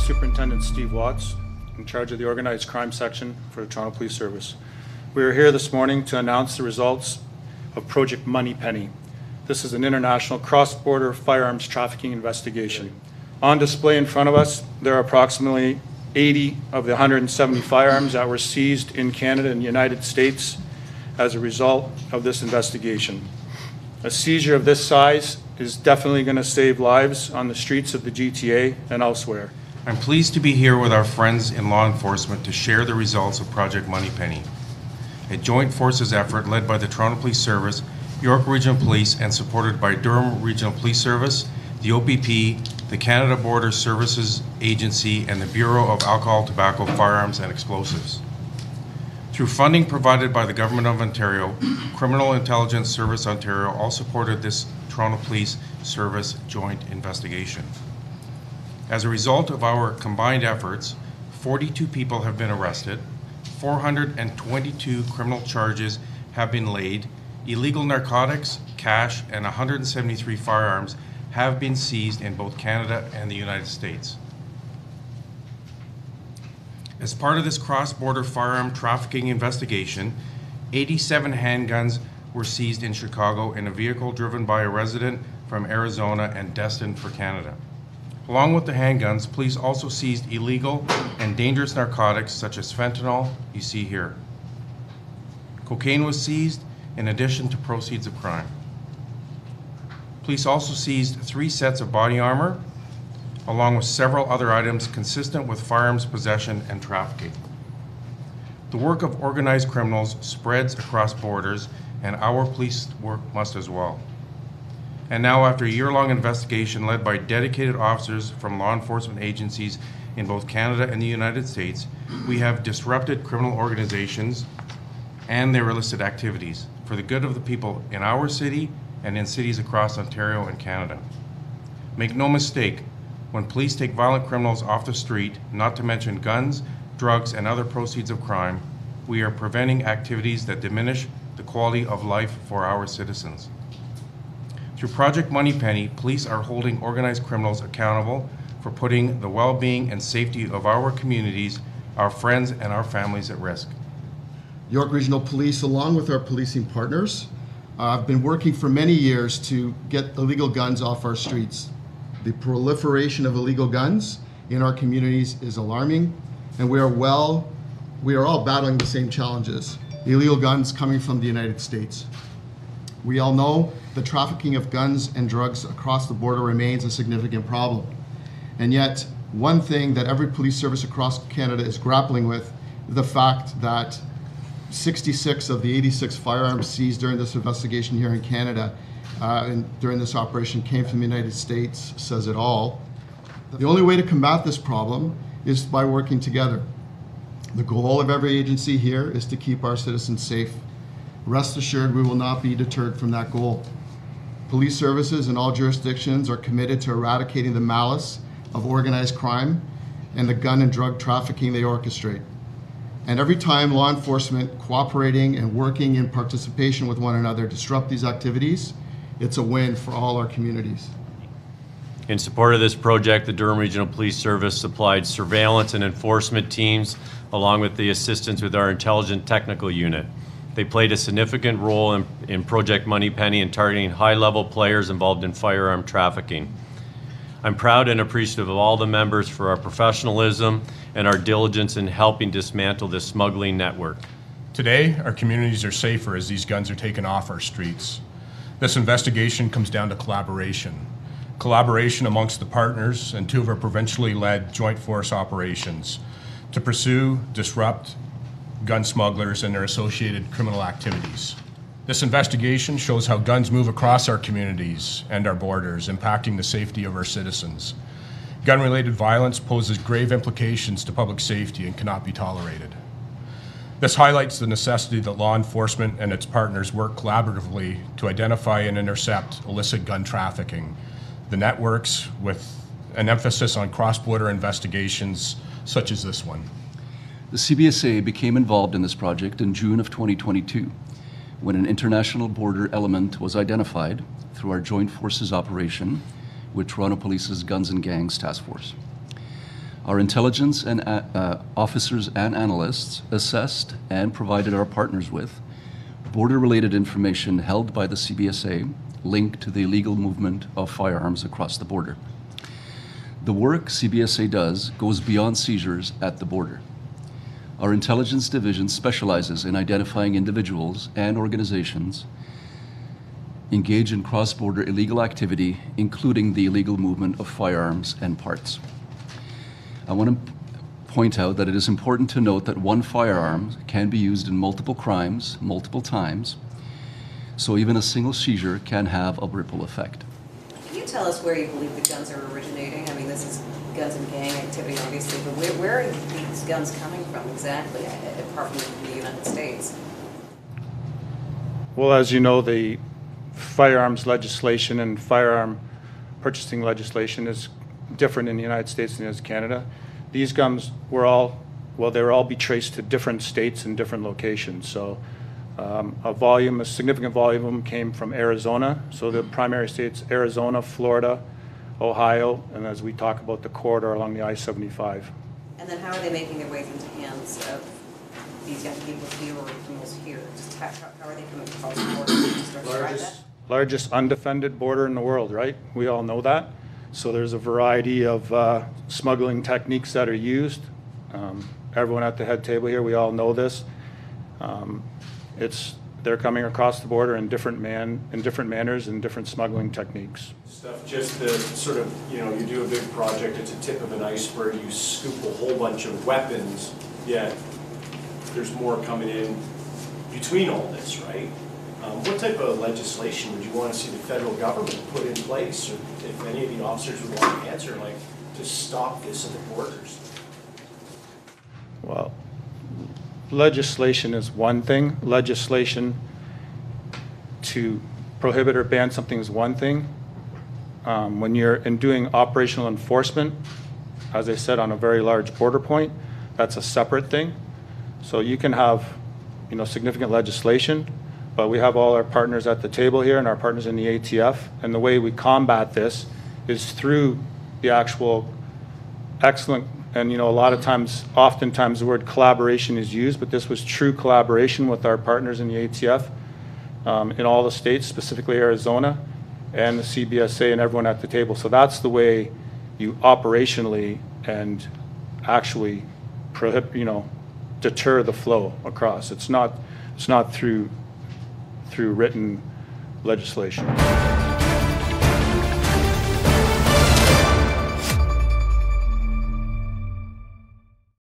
Superintendent Steve Watts, in charge of the Organized Crime Section for the Toronto Police Service. We are here this morning to announce the results of Project Moneypenny. This is an international cross-border firearms trafficking investigation. On display in front of us, there are approximately 80 of the 170 firearms that were seized in Canada and the United States as a result of this investigation. A seizure of this size is definitely going to save lives on the streets of the GTA and elsewhere. I'm pleased to be here with our friends in law enforcement to share the results of Project Moneypenny, a joint forces effort led by the Toronto Police Service, York Regional Police, and supported by Durham Regional Police Service, the OPP, the Canada Border Services Agency, and the Bureau of Alcohol, Tobacco, Firearms, and Explosives. Through funding provided by the Government of Ontario, Criminal Intelligence Service Ontario all supported this Toronto Police Service joint investigation. As a result of our combined efforts, 42 people have been arrested, 422 criminal charges have been laid, illegal narcotics, cash, and 173 firearms have been seized in both Canada and the United States. As part of this cross-border firearm trafficking investigation, 87 handguns were seized in Chicago in a vehicle driven by a resident from Arizona and destined for Canada. Along with the handguns, police also seized illegal and dangerous narcotics such as fentanyl, you see here. Cocaine was seized in addition to proceeds of crime. Police also seized 3 sets of body armor, along with several other items consistent with firearms possession and trafficking. The work of organized criminals spreads across borders, and our police work must as well. And now, after a year-long investigation led by dedicated officers from law enforcement agencies in both Canada and the United States, we have disrupted criminal organizations and their illicit activities for the good of the people in our city and in cities across Ontario and Canada. Make no mistake, when police take violent criminals off the street, not to mention guns, drugs, and other proceeds of crime, we are preventing activities that diminish the quality of life for our citizens. Through Project Moneypenny, police are holding organized criminals accountable for putting the well-being and safety of our communities, our friends, and our families at risk. York Regional Police, along with our policing partners, have been working for many years to get illegal guns off our streets. The proliferation of illegal guns in our communities is alarming, and we are all battling the same challenges. Illegal guns coming from the United States. We all know the trafficking of guns and drugs across the border remains a significant problem. And yet, one thing that every police service across Canada is grappling with is the fact that 66 of the 86 firearms seized during this investigation here in Canada and during this operation came from the United States says it all. The only way to combat this problem is by working together. The goal of every agency here is to keep our citizens safe. Rest assured, we will not be deterred from that goal. Police services in all jurisdictions are committed to eradicating the malice of organized crime and the gun and drug trafficking they orchestrate. And every time law enforcement cooperating and working in participation with one another disrupt these activities, it's a win for all our communities. In support of this project, the Durham Regional Police Service supplied surveillance and enforcement teams along with the assistance with our Intelligent Technical Unit. They played a significant role in Project Moneypenny in targeting high-level players involved in firearm trafficking. I'm proud and appreciative of all the members for our professionalism and our diligence in helping dismantle this smuggling network. Today, our communities are safer as these guns are taken off our streets. This investigation comes down to collaboration. Collaboration amongst the partners and 2 of our provincially led joint force operations to pursue, disrupt gun smugglers and their associated criminal activities. This investigation shows how guns move across our communities and our borders, impacting the safety of our citizens. Gun-related violence poses grave implications to public safety and cannot be tolerated. This highlights the necessity that law enforcement and its partners work collaboratively to identify and intercept illicit gun trafficking. The networks with an emphasis on cross-border investigations such as this one. The CBSA became involved in this project in June of 2022 when an international border element was identified through our joint forces operation with Toronto Police's Guns and Gangs Task Force. Our intelligence and officers and analysts assessed and provided our partners with border-related information held by the CBSA linked to the illegal movement of firearms across the border. The work CBSA does goes beyond seizures at the border. Our intelligence division specializes in identifying individuals and organizations engaged in cross-border illegal activity, including the illegal movement of firearms and parts. I want to point out that it is important to note that one firearm can be used in multiple crimes, multiple times, so even a single seizure can have a ripple effect. Can you tell us where you believe the guns are originating? I mean, this is guns and gang activity, obviously, but where are these guns coming from exactly, apart from the United States? Well, as you know, the firearms legislation and firearm purchasing legislation is different in the United States than it is Canada. These guns were all, well, they were all be traced to different states and different locations. So a significant volume came from Arizona. So the primary states, Arizona, Florida, Ohio, and as we talk about the corridor along the I-75. And then how are they making their way into the hands of these young people here or criminals here? Just how are they coming across the border? Can you just describe that? Largest undefended border in the world, right? We all know that. So there's a variety of smuggling techniques that are used. Everyone at the head table here, we all know this. They're coming across the border in different manners and different smuggling techniques. Stuff just the sort of, you do a big project, it's a tip of an iceberg, you scoop a whole bunch of weapons, yet there's more coming in between all this, right? What type of legislation would you want to see the federal government put in place, or if any of the officers would want to answer, like, to stop this at the borders? Well, legislation is one thing. Legislation to prohibit or ban something is one thing. When you're doing operational enforcement, as I said, on a very large border point, that's a separate thing. So you can have, significant legislation, but we have all our partners at the table here and our partners in the ATF, and the way we combat this is through the actual excellent, and a lot of times, oftentimes the word collaboration is used, but this was true collaboration with our partners in the ATF in all the states, specifically Arizona, and the CBSA and everyone at the table. So that's the way you operationally and actually deter the flow across. It's not through written legislation.